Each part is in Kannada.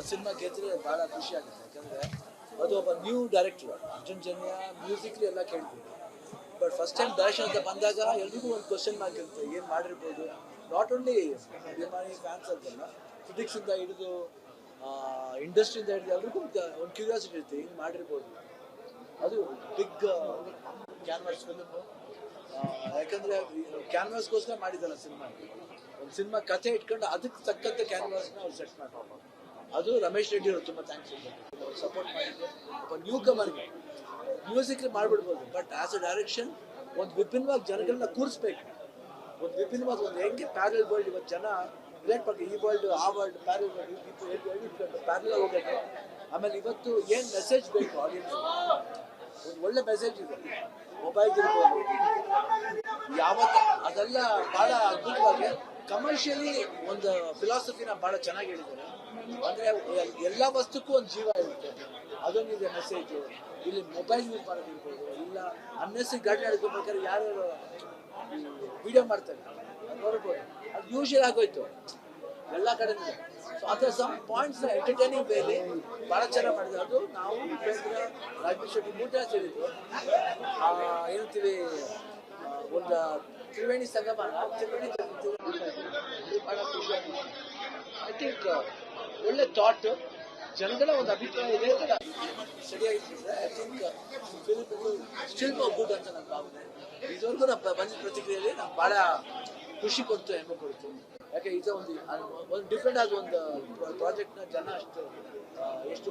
ಸಿನಿಮಾ ಗೆದ್ದರೆ ಭಾಳ ಖುಷಿ ಆಗುತ್ತೆ. ಯಾಕಂದರೆ ಅದು ಒಬ್ಬ ನ್ಯೂ ಡೈರೆಕ್ಟ್ರು ಅರ್ಜುನ್ ಜನ್ಯ ಮ್ಯೂಸಿಕ್ ಎಲ್ಲ ಕೇಳ್ತೀವಿ. ಬಟ್ ಫಸ್ಟ್ ಟೈಮ್ ಡೈರೆಕ್ಷನ್ ಅಂತ ಬಂದಾಗ ಎಲ್ರಿಗೂ ಒಂದು ಕ್ವಶನ್ ಮಾರ್ಕ್ ಇರುತ್ತೆ, ಏನು ಮಾಡಿರ್ಬೋದು. ನಾಟ್ ಓನ್ಲಿ ಅಭಿಮಾನಿ ಫ್ಯಾನ್ಸ್ ಅಂತಲ್ಲ, ಕ್ರಿಟಿಕ್ಸಿಂದ ಹಿಡಿದು ಇಂಡಸ್ಟ್ರಿಯಿಂದ ಹಿಡಿದು ಎಲ್ರಿಗೂ ಒಂದು ಕ್ಯೂರಿಯಾಸಿಟಿ ಇರುತ್ತೆ, ಏನು ಮಾಡಿರ್ಬೋದು. ಅದು ಬಿಗ್ ಕ್ಯಾನ್ವಾಸ್ ಫಿಲ್ಮು. ಯಾಕಂದರೆ ಕ್ಯಾನ್ವಾಸ್ಗೋಸ್ಕರ ಮಾಡಿದ್ದಲ್ಲ ಸಿನಿಮಾ. ಒಂದು ಸಿನಿಮಾ ಕಥೆ ಇಟ್ಕೊಂಡು ಅದಕ್ಕೆ ತಕ್ಕಂಥ ಕ್ಯಾನ್ವಾಸ್ನ ಅವ್ರು ಸೆಟ್ ಮಾಡ್ತಾರೆ. ಅದು ರಮೇಶ್ ರೆಡ್ಡಿ ಅವರು ತುಂಬ ಥ್ಯಾಂಕ್ಸ್ ಇದೆ, ಅವ್ರು ಸಪೋರ್ಟ್ ಮಾಡಿದ್ದು. ಒಬ್ಬ ನ್ಯೂ ಕಮರ್ಗೆ ಮ್ಯೂಸಿಕ್ ಮಾಡಿಬಿಡ್ಬೋದು, ಬಟ್ ಆ್ಯಸ್ ಅ ಡೈರೆಕ್ಷನ್ ಒಂದು ವಿಭಿನ್ನವಾಗಿ ಜನಗಳನ್ನ ಕೂರಿಸ್ಬೇಕು. ಒಂದು ವಿಭಿನ್ನವಾದ ಒಂದು ಹೆಂಗೆ ಪ್ಯಾರಲ್ ವರ್ಲ್ಡ್ ಇವತ್ತು ಜನ ರಿಲೇಟ್ ಮಾಡಿ, ಈ ವರ್ಲ್ಡ್ ಆ ವರ್ಲ್ಡ್ ಪ್ಯಾರಲ್ ವರ್ಲ್ಡ್ ಪ್ಯಾರಲ್ ಹೋಗೋದು. ಆಮೇಲೆ ಇವತ್ತು ಏನು ಮೆಸೇಜ್ ಬೇಕು ಆಡಿಯನ್ಸ್, ಒಂದು ಒಳ್ಳೆ ಮೆಸೇಜ್ ಇದೆ. ಮೊಬೈಲ್ ಇರ್ಬೋದು ಯಾವತ್ತು ಅದೆಲ್ಲ ಭಾಳ ಅದ್ಭುತವಾಗಿ ಕಮರ್ಷಿಯಲಿ ಒಂದು ಫಿಲಾಸಫಿನ ಭಾಳ ಚೆನ್ನಾಗಿ ಹೇಳಿದ್ದಾರೆ. ಅಂದರೆ ಎಲ್ಲ ವಸ್ತುಕ್ಕೂ ಒಂದು ಜೀವ ಇರುತ್ತೆ, ಅದೊಂದಿದೆ ಮೆಸೇಜು. ಇಲ್ಲಿ ಮೊಬೈಲ್ ಯೂಸ್ ಮಾಡೋದಿರ್ಬೋದು, ಇಲ್ಲ ಅನ್ನೆಸರಿ ಗಾಡಿ ನಡ್ಕೊಬೇಕಾದ್ರೆ ಯಾರ್ಯಾರು ವಿಡಿಯೋ ಮಾಡ್ತಾರೆ ಅದು ನೋಡ್ಬೋದು. ಅದು ಯೂಶಲ್ ಆಗೋಯ್ತು ಎಲ್ಲ ಕಡೆನೂ. ಸೊ ಆ ಥರ ಸಮ್ ಪಾಯಿಂಟ್ಸ್ನ ಎಂಟರ್ಟೈನಿಂಗ್ ವೇಲಿ ಭಾಳ ಚೆನ್ನಾಗಿ ಮಾಡಿದ್ರು. ಅದು ನಾವು ಉಪೇಂದ್ರ, ರಾಜೇಶ್ ಶೆಟ್ಟಿ ಮೂಟ ಸೇರಿದ್ದು ಏನಂತೀವಿ, ಒಂದು ತ್ರಿವೇಣಿ ಸಂಗಮನ ತ್ರಿವೇಣಿ ಭಾಳ ಖುಷಿಯಾಗಿದೆ. ಐ ಥಿಂಕ್ ಒಳ್ಳೆ ಥಾಟ್, ಜನಗಳ ಒಂದು ಅಭಿಪ್ರಾಯ ಇದೆ ಅಂತ ಸರಿಯಾಗಿರ್ತದೆ. I think film still good ಅಂತ ನನ್ನ ಭಾವನೆ. ಇದುವರೆಗೂ ನಾವು ಬಂದಿದ್ದ ಪ್ರತಿಕ್ರಿಯೆಯಲ್ಲಿ ನಂಗೆ ಭಾಳ ಖುಷಿ ಕೊಡ್ತು, ಹೆಮ್ಮೆ ಕೊಡ್ತು. ಯಾಕೆ ಇದು ಒಂದು ಡಿಫ್ರೆಂಟ್ ಆದ ಒಂದು ಪ್ರಾಜೆಕ್ಟ್ನ ಜನ ಅಷ್ಟು ಎಷ್ಟು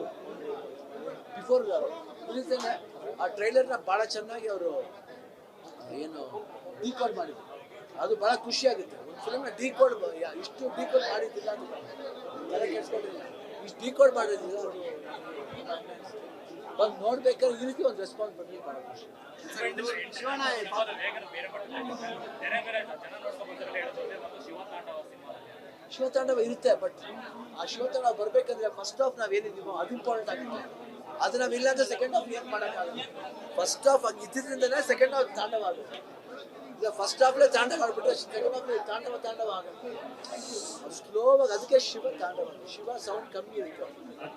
ಬಿಫೋರ್ ರಿಲೀಸೇ ಆ ಟ್ರೈಲರ್ನ ಭಾಳ ಚೆನ್ನಾಗಿ ಅವರು ಏನು ಡಿಕೋಡ್ ಮಾಡಿದ್ರು. ಅದು ಭಾಳ ಖುಷಿಯಾಗುತ್ತೆ. ಒಂದು ಫಿಲ್ಮ್ನ ಡಿಕೋಡ್ ಇಷ್ಟು ಡಿಕೋಡ್ ಮಾಡಿದ್ದಿಲ್ಲ ಅಂತ ತಲೆ ಕೆಡ್ಸ್ಕೊಂಡಿಲ್ಲ, ಇಷ್ಟು ಡಿಕೋಡ್ ಮಾಡೋದಿಲ್ಲ. ಅವರು ಬಂದು ನೋಡ್ಬೇಕಾದ್ರೆ ಈ ರೀತಿ ಒಂದು ರೆಸ್ಪಾನ್ಸ್ ಬಂದು ಭಾಳ ಖುಷಿ. ಶಿವತಾಂಡವ ಇರುತ್ತೆ, ಬಟ್ ಆ ಶಿವತಾಂಡವ ಬರ್ಬೇಕಂದ್ರೆ ಫಸ್ಟ್ ಹಾಫ್ ನಾವೇನಿದ್ದೀವೋ ಅದು ಇಂಪಾರ್ಟೆಂಟ್ ಆಗುತ್ತೆ. ಅದು ನಾವಿಲ್ಲ ಅಂದ್ರೆ ಸೆಕೆಂಡ್ ಹಾಫ್ ಏನು ಮಾಡೋಕ್ಕಾಗಲ್ಲ. ಫಸ್ಟ್ ಹಾಫ್ ಹಂಗೆ ಇದ್ದಿದ್ರಿಂದನೇ ಸೆಕೆಂಡ್ ಹಾಫ್ ತಾಂಡವ ಆಗುತ್ತೆ. ಇಲ್ಲ ಫಸ್ಟ್ ಹಾಫ್ಲೇ ತಾಂಡವ ಆಗ್ಬಿಟ್ರೆ ಸೆಕೆಂಡ್ ಹಾಫ್ಲೇ ತಾಂಡವ ಆಗುತ್ತೆ. ಸ್ಲೋವಾಗಿ, ಅದಕ್ಕೆ ಶಿವ ತಾಂಡವ. ಶಿವ ಸೌಂಡ್ ಕಮ್ಮಿ ಇರುತ್ತೆ,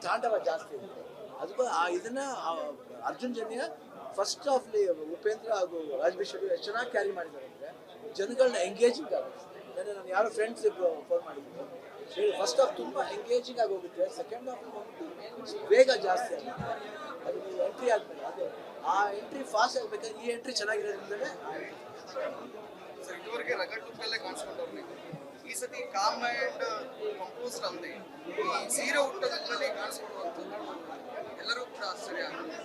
ತಾಂಡವ ಜಾಸ್ತಿ ಇರುತ್ತೆ. ಅದಕ್ಕೂ ಇದನ್ನ ಅರ್ಜುನ್ ಜನ್ಯ ಫಸ್ಟ್ ಹಾಫ್ಲಿ ಉಪೇಂದ್ರ ಹಾಗೂ ರಾಜೇಶ್ ಶೆಟ್ಟಿ ಎಷ್ಟು ಚೆನ್ನಾಗಿ ಕ್ಯಾರಿ ಮಾಡಿದ್ದಾರೆ ಅಂದರೆ ಜನಗಳನ್ನ ಎಂಗೇಜಿಂಗ್ ಆಗುತ್ತೆ. ನಾನು ಯಾರೋ ಫ್ರೆಂಡ್ಸ್ ಫೋನ್ ಮಾಡಿದ್ರು, ಫಸ್ಟ್ ಹಾಫ್ ತುಂಬ ಎಂಗೇಜಿಂಗ್ ಆಗಿ ಹೋಗುತ್ತೆ, ಸೆಕೆಂಡ್ ಹಾಫ್ ಬೇಗ ಜಾಸ್ತಿ ಆಗುತ್ತೆ. ಅದು ನೀವು ಎಂಟ್ರಿ ಆದ್ಮೇಲೆ ಅದು ಆ ಎಂಟ್ರಿ ಫಾಸ್ಟ್ ಆಗಬೇಕಾದ್ರೆ ಈ ಎಂಟ್ರಿ ಚೆನ್ನಾಗಿರೋದ್ರಿಂದಲೇ ಸರ್ ಇದುವರೆಗೆ ರಗಡ್ ಲುಕ್ಕಲ್ಲೇ ಕಾಣಿಸ್ಕೊಂಡವ್ರು ನೀವು. ಈ ಸತಿ ಕಾಮ್ ಆ್ಯಂಡ್ ಕಂಪೋಸ್ಡ್ ಅಲ್ಲದೆ ಈ ಸೀರೆ ಹುಟ್ಟೋದ್ರಲ್ಲಿ ಕಾಣಿಸ್ಕೊಳ್ಳುವಂಥದ್ದು ಎಲ್ಲರೂ ಕೂಡ ಆಶ್ಚರ್ಯ ಆಗುತ್ತೆ.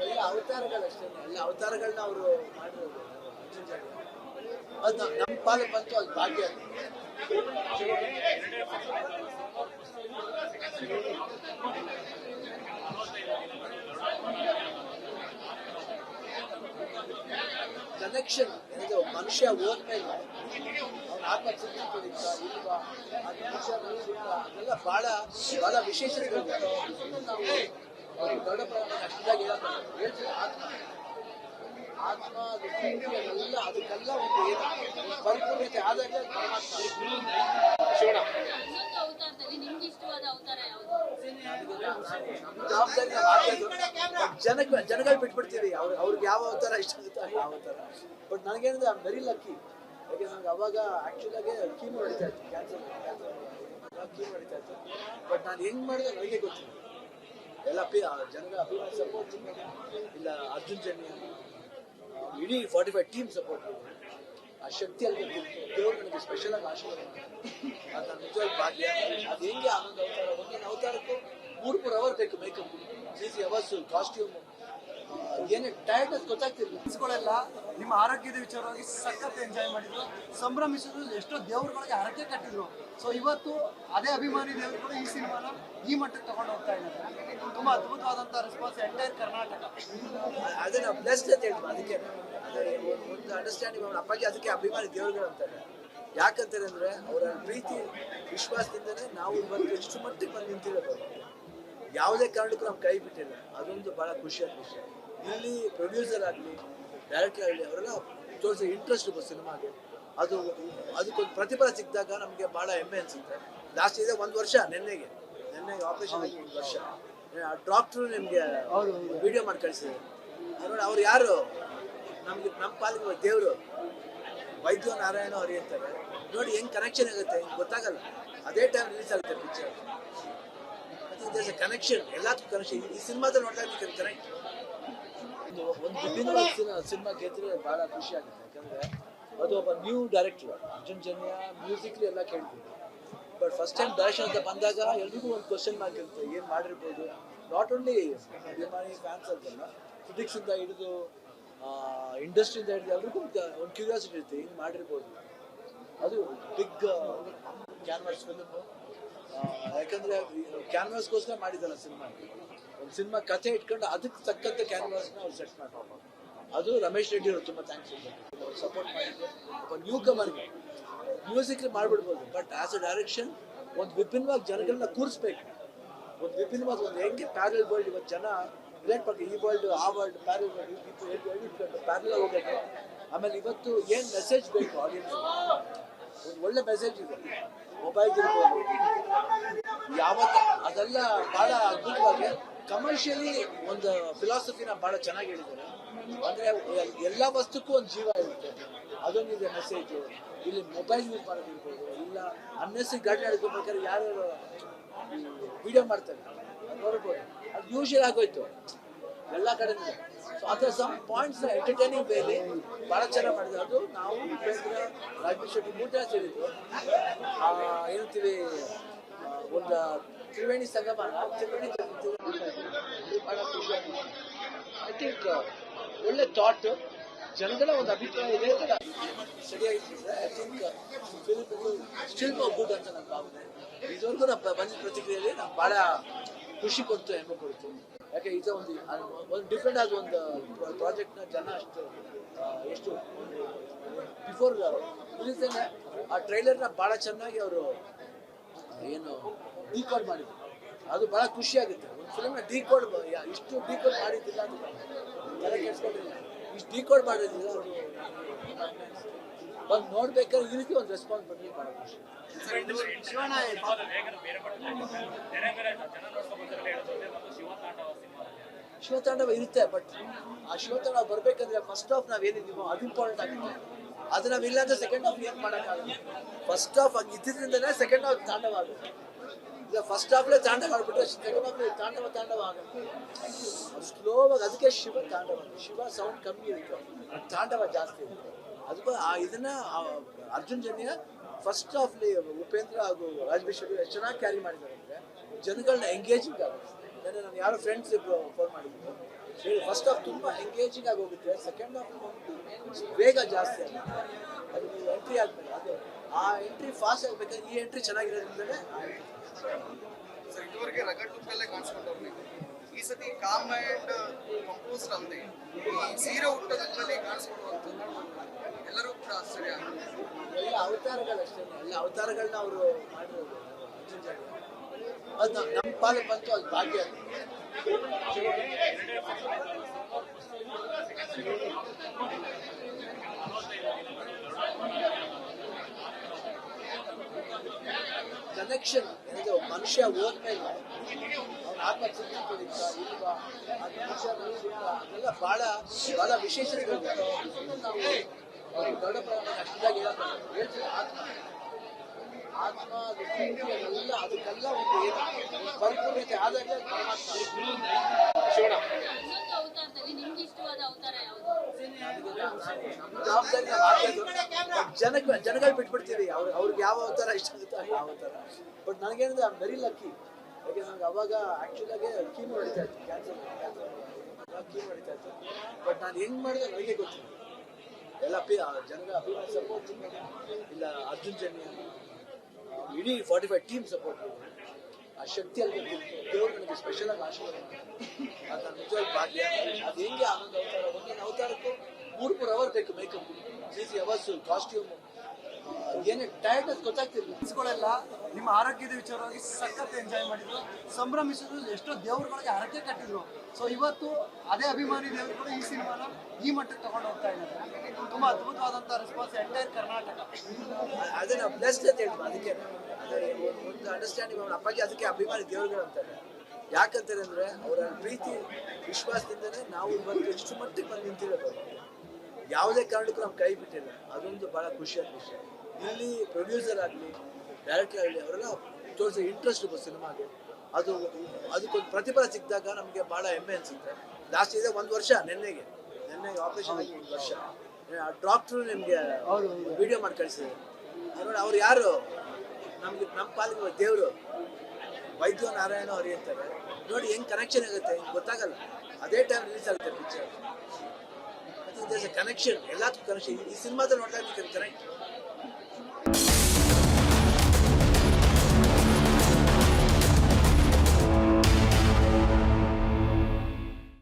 ಎಲ್ಲ ಅವತಾರಗಳಷ್ಟೇ, ಎಲ್ಲ ಅವತಾರಗಳನ್ನ ಅವರು ಮಾಡಿರೋದು ಅರ್ಜುನ್ ಜನ್ಯ. ಅದು ನಮ್ಮ ಪಾಲು ಬಂತು, ಅದು ಭಾಗ್ಯ. ಕನೆಕ್ಷನ್ ಏನಿದೆ, ಮನುಷ್ಯ ಹೋದ್ಮೇಲೆ ಅವ್ನ ಆತ್ಮತೃಪ್ತಿ ಇಲ್ವಾ, ಆ ಮನುಷ್ಯ ಅದೆಲ್ಲ ಭಾಳ ಭಾಳ ವಿಶೇಷತೆಗಳಿದೆ. ನಾವು ಅವ್ರಿಗೆ ದೊಡ್ಡ ಪ್ರಮಾಣ ಅಷ್ಟಾಗಿ ಹೇಳ್ತೀವಿ. ಆತ್ಮ ಅದೆಲ್ಲ ಅದಕ್ಕೆಲ್ಲ ಒಂದು ಏನು ಪರಿಪೂರ್ಣತೆ ಆದಾಗ ಪರಮಾತ್ಮ. ಜವಾಬ್ದಾರಿ ಜನಗಳು ಬಿಟ್ಬಿಡ್ತೀವಿ, ಅವ್ರಿಗೆ ಯಾವ ಅವತಾರ ಇಷ್ಟ ಆಗುತ್ತೆ ಯಾವ ಅವತಾರ. ಬಟ್ ನನಗೇನಂದ್ರೆ ಐ ಆಮ್ ವೆರಿ ಲಕ್ಕಿ. ಯಾಕೆ ನನಗೆ ಅವಾಗ ಆ್ಯಕ್ಚುಲಾಗೆ ಕೀಮೋ ನಡೀತಾ ಇತ್ತು, ಕ್ಯಾನ್ಸರ್ ಕೀಮೋ ನಡೀತಾ ಇತ್ತು. ಬಟ್ ನಾನು ಹೆಂಗೆ ಮಾಡಿದೆ ನನಗೆ ಗೊತ್ತಿಲ್ಲ. ಎಲ್ಲ ಜನಗಳ ಅಭಿಮಾನ ಸಪೋರ್ಟ್ ಇಲ್ಲ, ಅರ್ಜುನ್ ಜನ್ಯ ಇಡೀ 45 ಟೀಮ್ ಸಪೋರ್ಟ್. ಆ ಶಕ್ತಿಯಲ್ಲಿ ದೇವರು ನನಗೆ ಸ್ಪೆಷಲ್ ಆಗಿ ಆಶೀರ್ವಾದ ಅದು ನನ್ನ ನಿಜವಾಗಿ ಭಾಗ್ಯ. ಅದು ಹೆಂಗೆ ಆನಂದ ಅವತಾರ, ಒಂದೊಂದು ಅವತಾರಕ್ಕೂ 3 ಅವರ್ ಬೇಕು ಮೇಕಪ್, 3 ಅವರ್ಸು ಕಾಸ್ಟ್ಯೂಮು, ಏನೇ ಟೈರ್ಡ್ನೆಸ್ ಗೊತ್ತಾಗ್ತಿಲ್ಲ. ಫ್ರೆಂಡ್ಸ್ಗಳೆಲ್ಲ ನಿಮ್ಮ ಆರೋಗ್ಯದ ವಿಚಾರವಾಗಿ ಸಖತ್ ಎಂಜಾಯ್ ಮಾಡಿದ್ರು, ಸಂಭ್ರಮಿಸಿದ್ರು, ಎಷ್ಟೋ ದೇವ್ರುಗಳಿಗೆ ಹರಕೆ ಕಟ್ಟಿದ್ರು. ಸೊ ಇವತ್ತು ಅದೇ ಅಭಿಮಾನಿ ದೇವರುಗಳು ಈ ಸಿನಿಮಾನ ಈ ಮಟ್ಟಕ್ಕೆ ತಗೊಂಡು ಹೋಗ್ತಾ ಇದ್ದಾರೆ. ತುಂಬ ಅದ್ಭುತವಾದಂಥ ರೆಸ್ಪಾನ್ಸ್ ಎಂಟೈರ್ ಕರ್ನಾಟಕ. ಅದೇ ನಾವು ಬ್ಲೆಸ್ಡ್ ಅಂತ ಹೇಳ್ತೀವಿ. ಅದಕ್ಕೆ ಒಂದು ಅಂಡರ್ಸ್ಟ್ಯಾಂಡಿಂಗ್ ಅವ್ರ ಅಪ್ಪಾಜಿ ಅದಕ್ಕೆ ಅಭಿಮಾನಿ ದೇವರುಗಳು ಅಂತಾರೆ. ಯಾಕಂತಾರೆ ಅಂದರೆ ಅವರ ಪ್ರೀತಿ ವಿಶ್ವಾಸದಿಂದನೇ ನಾವು ಇವತ್ತು ಎಷ್ಟು ಮಟ್ಟಿಗೆ ಬಂದು ನಿಂತಿರೋದು. ಯಾವುದೇ ಕಾರಣಕ್ಕೂ ನಾವು ಕೈ ಬಿಟ್ಟಿಲ್ಲ. ಅದೊಂದು ಭಾಳ ಖುಷಿಯಾದ ವಿಷಯ. ಇಲ್ಲಿ ಪ್ರೊಡ್ಯೂಸರ್ ಆಗಲಿ ಡೈರೆಕ್ಟರ್ ಆಗಲಿ ಅವರೆಲ್ಲ ತೋರಿಸೋ ಇಂಟ್ರೆಸ್ಟ್ ಸಿನಿಮಾಗೆ, ಅದಕ್ಕೊಂದು ಪ್ರತಿಫಲ ಸಿಕ್ಕಿದಾಗ ನಮಗೆ ಭಾಳ ಹೆಮ್ಮೆ ಅನಿಸುತ್ತೆ. ಲಾಸ್ಟ್ ಇದೆ 1 ವರ್ಷ ನೆನ್ನೆಗೆ ನೆನ್ನೆ ಆಪರೇಷನ್ ಆಗಿ 1 ವರ್ಷ. ಡಾಕ್ಟ್ರು ನಿಮಗೆ ವಿಡಿಯೋ ಮಾಡಿ ಕಳಿಸಿದ್ರು. ನೋಡಿ ಅವ್ರು ಯಾರು ನಮ್ಮ ಪಾಲಿಗೆ ದೇವರು, ವೈದ್ಯ ನಾರಾಯಣ ಅವ್ರು ಇರ್ತಾರೆ. ನೋಡಿ ಹೆಂಗ್ ಕನೆಕ್ಷನ್ ಆಗುತ್ತೆ, ಹಿಂಗೆ ಗೊತ್ತಾಗಲ್ಲ. ಅದೇ ಟೈಮ್ ರಿಲೀಸ್ ಆಗುತ್ತೆ ಪಿಕ್ಚರ್. ಕನೆಕ್ಷನ್, ಎಲ್ಲದಕ್ಕೂ ಕನೆಕ್ಷನ್. ಈ ಸಿನಿಮಾದಲ್ಲಿ ನೋಡಿದಾಗ ಕನೆಕ್ಟ್. ಒಂದು ವಿಭಿನ್ನವಾದ ಸಿನಿಮಾ ಗೆದ್ದರೆ ಭಾಳ ಖುಷಿ ಆಗುತ್ತೆ. ಯಾಕಂದರೆ ಅದು ಒಬ್ಬ new director, Arjun Janya. Musically ಎಲ್ಲ ಕೇಳ್ತೀವಿ, ಬಟ್ ಫಸ್ಟ್ ಟೈಮ್ ಡೈರೆಕ್ಷನ್ ಅಂತ ಬಂದಾಗ ಎಲ್ರಿಗೂ ಒಂದು ಕ್ವಶನ್ ಮಾರ್ಕ್ ಇರುತ್ತೆ, ಏನು ಮಾಡಿರ್ಬೋದು. ನಾಟ್ ಓನ್ಲಿ ಅಭಿಮಾನಿ ಫ್ಯಾನ್ಸ್ ಅಂತಲ್ಲ, ಕ್ರಿಟಿಕ್ಸಿಂದ ಹಿಡಿದು ಇಂಡಸ್ಟ್ರಿಯಿಂದ ಹಿಡಿದು ಎಲ್ರಿಗೂ ಒಂದು ಕ್ಯೂರಿಯಾಸಿಟಿ ಇರುತ್ತೆ, ಏನು ಮಾಡಿರ್ಬೋದು. ಅದು ಬಿಗ್ ಕ್ಯಾನ್ವಾಸ್ ಫಿಲ್ಮು. ಯಾಕಂದರೆ ಕ್ಯಾನ್ವಾಸ್ಗೋಸ್ಕರ ಮಾಡಿದ್ದಲ್ಲ ಸಿನಿಮಾ. ಒಂದು ಸಿನಿಮಾ ಕಥೆ ಇಟ್ಕೊಂಡು ಅದಕ್ಕೆ ತಕ್ಕಂಥ ಕ್ಯಾನ್ವಾಸ್ನ ಅವ್ರು ಸೆಟ್ ಮಾಡ್ತಾರೆ. ಅದು ರಮೇಶ್ ರೆಡ್ಡಿ ಅವರು ತುಂಬ ಥ್ಯಾಂಕ್ಸ್ ಅವ್ರು ಸಪೋರ್ಟ್ ಮಾಡಿದ್ದು. ಒಬ್ಬ ನ್ಯೂ ಕಮರ್ಗೆ ಮ್ಯೂಸಿಕ್ಲಿ ಮಾಡಿಬಿಡ್ಬೋದು, ಬಟ್ ಆ್ಯಸ್ ಅ ಡೈರೆಕ್ಷನ್ ಒಂದು ವಿಭಿನ್ನವಾಗಿ ಜನಗಳನ್ನ ಕೂರಿಸ್ಬೇಕು. ಒಂದು ವಿಭಿನ್ನವಾದ ಒಂದು ಹೆಂಗೆ ಪ್ಯಾರಲ್ ವರ್ಲ್ಡ್ ಇವತ್ತು ಜನ ರಿಲೇಟ್ ಮಾಡ್ತಾರೆ, ಈ ವರ್ಲ್ಡ್ ಆ ವರ್ಲ್ಡ್ ಪ್ಯಾರಲ್ ವರ್ಲ್ಡ್ ಪ್ಯಾರಲ್ ಹೋಗೋದು. ಆಮೇಲೆ ಇವತ್ತು ಏನು ಮೆಸೇಜ್ ಬೇಕು ಆಡಿಯನ್ಸ್, ಒಂದು ಒಳ್ಳೆ ಮೆಸೇಜ್ ಇದೆ. ಮೊಬೈಲ್ ಇರ್ಬೋದು ಯಾವತ್ತ, ಅದೆಲ್ಲ ಭಾಳ ಅದ್ಭುತವಾಗಿ ಕಮರ್ಷಿಯಲಿ ಒಂದು ಫಿಲಾಸಫಿನ ಭಾಳ ಚೆನ್ನಾಗಿ ಹೇಳಿದ್ದಾರೆ. ಅಂದರೆ ಎಲ್ಲ ವಸ್ತುಕ್ಕೂ ಒಂದು ಜೀವ ಇರುತ್ತೆ, ಅದೊಂದಿದೆ ಮೆಸೇಜು. ಇಲ್ಲಿ ಮೊಬೈಲ್ ಯೂಸ್ ಮಾಡೋದಿರ್ಬೋದು, ಇಲ್ಲ ಅನ್ನೆಸರಿ ಗಾಡಿ ನಡ್ಕೊಬೇಕಾದ್ರೆ ಯಾರು ವಿಡಿಯೋ ಮಾಡ್ತಾರೆ ಅದು ನೋಡ್ಬೋದು. ಅದು ಯೂಶಲ್ ಆಗೋಯ್ತು ಎಲ್ಲ ಕಡೆಯಿಂದ. ಸೊ ಅದರ ಸಮ್ ಪಾಯಿಂಟ್ಸ್ನ ಎಂಟರ್ಟೈನಿಂಗ್ ವೇಲಿ ಭಾಳ ಚೆನ್ನಾಗಿ ಮಾಡಿದ್ರು. ಅದು ನಾವು ಉಪೇಂದ್ರ, ರಾಜೇಶ್ ಶೆಟ್ಟಿ 3 ಜನ ಸೇರಿದ್ರು. ಏನಂತೀವಿ, ಒಂದು ತ್ರಿವೇಣಿ ಸಂಗಮನ ತ್ರಿವೇಣಿ ಭಾಳ ಖುಷಿಯಾಗಿದೆ. ಐ ಥಿಂಕ್ ಒಳ್ಳೆ ಥಾಟ್, ಜನಗಳ ಒಂದು ಅಭಿಪ್ರಾಯ ಇದೆ ಅಂತ ಸರಿಯಾಗಿರ್ತದೆ. I think film still good ಅಂತ ನನ್ನ ಭಾವನೆ. ಇದುವರೆಗೂ ನಾವು ಬಂದಿದ್ದ ಪ್ರತಿಕ್ರಿಯೆಯಲ್ಲಿ ನಮ್ಗೆ ಭಾಳ ಖುಷಿ ಕೊಡ್ತು, ಹೆಮ್ಮೆ ಕೊಡ್ತು. ಯಾಕೆ ಇದು ಒಂದು ಡಿಫ್ರೆಂಟ್ ಆದ ಒಂದು ಪ್ರಾಜೆಕ್ಟ್ನ ಜನ ಎಷ್ಟು ಬಿಫೋರ್ ರಿಲೀಸೇನೆ ಆ ಟ್ರೈಲರ್ನ ಭಾಳ ಚೆನ್ನಾಗಿ ಅವರು ಏನು ಡಿಕೋಡ್ ಮಾಡಿದ್ರು. ಅದು ಭಾಳ ಖುಷಿಯಾಗುತ್ತೆ. ಒಂದು ಫಿಲ್ಮ್ನ ಡಿಕೋಡ್ ಇಷ್ಟು ಡಿಕೋಡ್ ಮಾಡಿದ್ದಿಲ್ಲ ಅಂತ ತಲೆ ಕೆಡಿಸ್ಕೊಂಡಿಲ್ಲ, ಇಷ್ಟು ಡಿಕೋಡ್ ಮಾಡಿದ್ದಿಲ್ಲ. ಅವರು ಬಂದು ನೋಡ್ಬೇಕಾದ್ರೆ ಈ ರೀತಿ ಒಂದು ರೆಸ್ಪಾನ್ಸ್ ಬಂದ್ರೆ ಭಾಳ ಖುಷಿ. ಶಿವತಾಂಡವ ಇರುತ್ತೆ, ಬಟ್ ಆ ಶಿವತಾಂಡವ ಬರ್ಬೇಕಂದ್ರೆ ಫಸ್ಟ್ ಹಾಫ್ ನಾವೇನಿದ್ದೀವೋ ಅದು ಇಂಪಾರ್ಟೆಂಟ್ ಆಗುತ್ತೆ. ಅದು ನಾವಿಲ್ಲ ಅಂದ್ರೆ ಸೆಕೆಂಡ್ ಹಾಫ್ ಏನು ಮಾಡೋಕ್ಕಾಗಲ್ಲ. ಫಸ್ಟ್ ಹಾಫ್ ಹಂಗೆ ಇದ್ದಿದ್ರಿಂದನೇ ಸೆಕೆಂಡ್ ಹಾಫ್ ತಾಂಡವ ಆಗುತ್ತೆ. ಈಗ ಫಸ್ಟ್ ಹಾಫ್ಲೇ ತಾಂಡವ ಆಗ್ಬಿಟ್ರೆ ಸೆಕೆಂಡ್ ಹಾಫ್ ತಾಂಡವ ಆಗುತ್ತೆ ಸ್ಲೋವಾಗಿ. ಅದಕ್ಕೆ ಶಿವ ತಾಂಡವ, ಶಿವ ಸೌಂಡ್ ಕಮ್ಮಿ ಇರುತ್ತೆ, ತಾಂಡವ ಜಾಸ್ತಿ ಇರುತ್ತೆ. ಅದಕ್ಕೂ ಇದನ್ನ ಅರ್ಜುನ್ ಜನ್ಯ ಫಸ್ಟ್ ಹಾಫ್ಲಿ ಉಪೇಂದ್ರ ಹಾಗೂ ರಾಜೇಶ್ ಶೆಟ್ಟಿ ಎಷ್ಟು ಚೆನ್ನಾಗಿ ಕ್ಯಾರಿ ಮಾಡಿದ್ದಾರೆ ಅಂದರೆ ಜನಗಳನ್ನ ಎಂಗೇಜಿಂಗ್ ಆಗುತ್ತೆ. ನಾನು ಯಾರೋ ಫ್ರೆಂಡ್ಸ್ ಫೋನ್ ಮಾಡಿದ್ರು, ಫಸ್ಟ್ ಹಾಫ್ ತುಂಬ ಎಂಗೇಜಿಂಗ್ ಆಗಿ ಹೋಗುತ್ತೆ, ಸೆಕೆಂಡ್ ಹಾಫ್ ಬೇಗ ಜಾಸ್ತಿ ಆಗುತ್ತೆ. ಅದು ನೀವು ಎಂಟ್ರಿ ಆದಮೇಲೆ ಅದು ಆ ಎಂಟ್ರಿ ಫಾಸ್ಟ್ ಆಗಬೇಕಾದ್ರೆ ಈ ಎಂಟ್ರಿ ಚೆನ್ನಾಗಿರೋದ್ರಿಂದಲೇ ಸರ್ ಇದುವರೆಗೆ ರಗಡ್ ಲುಕ್ಕಲ್ಲೇ ಕಾಣಿಸ್ಕೊಂಡವ್ರು ನೀವು. ಈ ಸತಿ ಕಾಮ್ ಆ್ಯಂಡ್ ಕಂಪೋಸ್ಡ್ ಅಲ್ಲದೆ ಈ ಸೀರೆ ಹುಟ್ಟೋದ್ರಲ್ಲಿ ಕಾಣಿಸ್ಕೊಳ್ಳುವಂಥದ್ದು ಎಲ್ಲರೂ ಕೂಡ ಆಶ್ಚರ್ಯ ಆಗುತ್ತೆ. ಎಲ್ಲ ಅವತಾರಗಳಷ್ಟೇ, ಎಲ್ಲ ಅವತಾರಗಳನ್ನ ಅವರು ಮಾಡಿರೋದು ಅರ್ಜುನ್ ಜನ್ಯ. ಅದು ನಮ್ಮ ಪಾಲಿಗೆ ಬಂತು, ಅದು ಭಾಗ್ಯ. ಕನೆಕ್ಷನ್ ಏನಿದೆ, ಮನುಷ್ಯ ಹೋದ್ಮೇಲೆ ಅವ್ನ ಆತ್ಮತೃಪ್ತಿ ಇಲ್ವಾ, ಆ ಮನುಷ್ಯ ಅದೆಲ್ಲ ಭಾಳ ಭಾಳ ವಿಶೇಷತೆ. ನಾವು ದೊಡ್ಡ ಅಷ್ಟಾಗಿ ಹೇಳ್ತೀವಿ ಆತ್ಮ ಅದೆಲ್ಲ ಅದಕ್ಕೆಲ್ಲ ಒಂದು ಏನು ಪರಿಪೂರ್ಣತೆ ಆದಾಗ ಜವಾಬ್ದಾರಿ ಜನಗಳು ಬಿಟ್ಬಿಡ್ತೀವಿ. ಅವ್ರಿಗೆ ಯಾವ ಅವತಾರ ಇಷ್ಟ ಆಗುತ್ತೋ ಯಾವ ಅವತಾರ. ಬಟ್ ನನಗೇನಂದ್ರೆ ಐ ವೆರಿ ಲಕ್ಕಿ. ಯಾಕೆ ನನಗೆ ಅವಾಗ ಆ್ಯಕ್ಚುಲಾಗೆ ಕೀಮೋ ನಡೀತಾ ಇತ್ತು, ಕ್ಯಾನ್ಸರ್ ಕೀಮೋ ನಡೀತಾ ಇತ್ತು. ಬಟ್ ನಾನು ಹೆಂಗೆ ಮಾಡಿದೆ ನನಗೆ ಗೊತ್ತಿಲ್ಲ. ಎಲ್ಲ ಜನಗಳ ಅಭಿಮಾನ ಸಪೋರ್ಟ್ ಇಲ್ಲ, ಅರ್ಜುನ್ ಜನ್ಯ ಇಡೀ 45 ಟೀಮ್ ಸಪೋರ್ಟ್. ಆ ಶಕ್ತಿ ಅಲ್ಲಿ ದೇವರು ನನಗೆ ಸ್ಪೆಷಲ್ ಆಗಿ ಆಶೀರ್ವಾದ. ಅದು ನನ್ನ ನಿಜವಾಗಿ ಭಾಗ್ಯ. ಅದು ಹೆಂಗೆ ಆನಂದ ಅವತಾರ, ಒಂದೊಂದು ಅವತಾರಕ್ಕೂ 3 ಅವರ್ ಬೇಕು ಮೇಕಪ್, 3 ಅವರ್ಸು ಕಾಸ್ಟ್ಯೂಮು, ಏನೇ ಟೈರ್ಡ್ನೆಸ್ ಗೊತ್ತಾಗ್ತಿಲ್ಲ. ಫ್ರೆಂಡ್ಸ್ಗಳೆಲ್ಲ ನಿಮ್ಮ ಆರೋಗ್ಯದ ವಿಚಾರವಾಗಿ ಸಖತ್ ಎಂಜಾಯ್ ಮಾಡಿದ್ರು, ಸಂಭ್ರಮಿಸಿದ್ರು, ಎಷ್ಟೋ ದೇವ್ರುಗಳಿಗೆ ಹರಕೆ ಕಟ್ಟಿದ್ರು. ಸೊ ಇವತ್ತು ಅದೇ ಅಭಿಮಾನಿ ದೇವರುಗಳು ಈ ಸಿನಿಮಾನ ಈ ಮಟ್ಟಕ್ಕೆ ತಗೊಂಡು ಹೋಗ್ತಾ ಇದ್ದಾರೆ. ತುಂಬಾ ಅದ್ಭುತವಾದಂಥ ರೆಸ್ಪಾನ್ಸ್ ಎಂಟೈರ್ ಕರ್ನಾಟಕ. ಅದೇ ನಾವು ಬ್ಲೆಸ್ಡ್ ಅಂತ ಹೇಳ್ತೀವಿ. ಅದಕ್ಕೆ ಅದೇ ಒಂದು ಅಂಡರ್ಸ್ಟ್ಯಾಂಡಿಂಗ್ ಅವ್ರ ಅಪ್ಪಾಜಿ ಅದಕ್ಕೆ ಅಭಿಮಾನಿ ದೇವರುಗಳು ಅಂತಾರೆ. ಯಾಕಂತಾರೆ ಅಂದರೆ ಅವರ ಪ್ರೀತಿ ವಿಶ್ವಾಸದಿಂದನೇ ನಾವು ಇವತ್ತು ಎಷ್ಟು ಮಟ್ಟಿಗೆ ಬಂದು ನಿಂತಿರೋದು. ಯಾವುದೇ ಕಾರಣಕ್ಕೂ ನಾವು ಕೈ ಬಿಟ್ಟಿಲ್ಲ. ಅದೊಂದು ಭಾಳ ಖುಷಿಯಾದ ವಿಷಯ. ಇಲ್ಲಿ ಪ್ರೊಡ್ಯೂಸರ್ ಆಗಲಿ ಡೈರೆಕ್ಟರ್ ಆಗಲಿ ಅವರೆಲ್ಲ ತೋರಿಸೋ ಇಂಟ್ರೆಸ್ಟ್ ಸಿನಿಮಾಗೆ ಅದಕ್ಕೊಂದು ಪ್ರತಿಫಲ ಸಿಕ್ಕಿದಾಗ ನಮಗೆ ಭಾಳ ಹೆಮ್ಮೆ ಅನಿಸುತ್ತೆ. ಲಾಸ್ಟ್ ಇದೆ 1 ವರ್ಷ ನೆನ್ನೆಗೆ ಆಪರೇಷನ್ ಆಗಿ 1 ವರ್ಷ. ಡಾಕ್ಟ್ರು ನಿಮಗೆ ವಿಡಿಯೋ ಮಾಡಿ ಕಳಿಸಿದ್ದಾರೆ. ನೋಡಿ ಅವ್ರು ಯಾರು ನಮಗೆ ನಮ್ಮ ಪಾಲಿಗೆ ದೇವರು ವೈದ್ಯ ನಾರಾಯಣ ಹರಿ ಅಂತಾರೆ. ನೋಡಿ ಹೆಂಗೆ ಕನೆಕ್ಷನ್ ಆಗುತ್ತೆ ಗೊತ್ತಾಗಲ್ಲ. ಅದೇ ಟೈಮ್ ರಿಲೀಸ್ ಆಗುತ್ತೆ ಪಿಕ್ಚರ್. ಕನೆಕ್ಷನ್ ಎಲ್ಲದಕ್ಕೂ ಕನೆಕ್ಷನ್. ಈ ಸಿನಿಮಾದಲ್ಲಿ ನೋಡಿದಾಗ ಕನೆಕ್ಟ್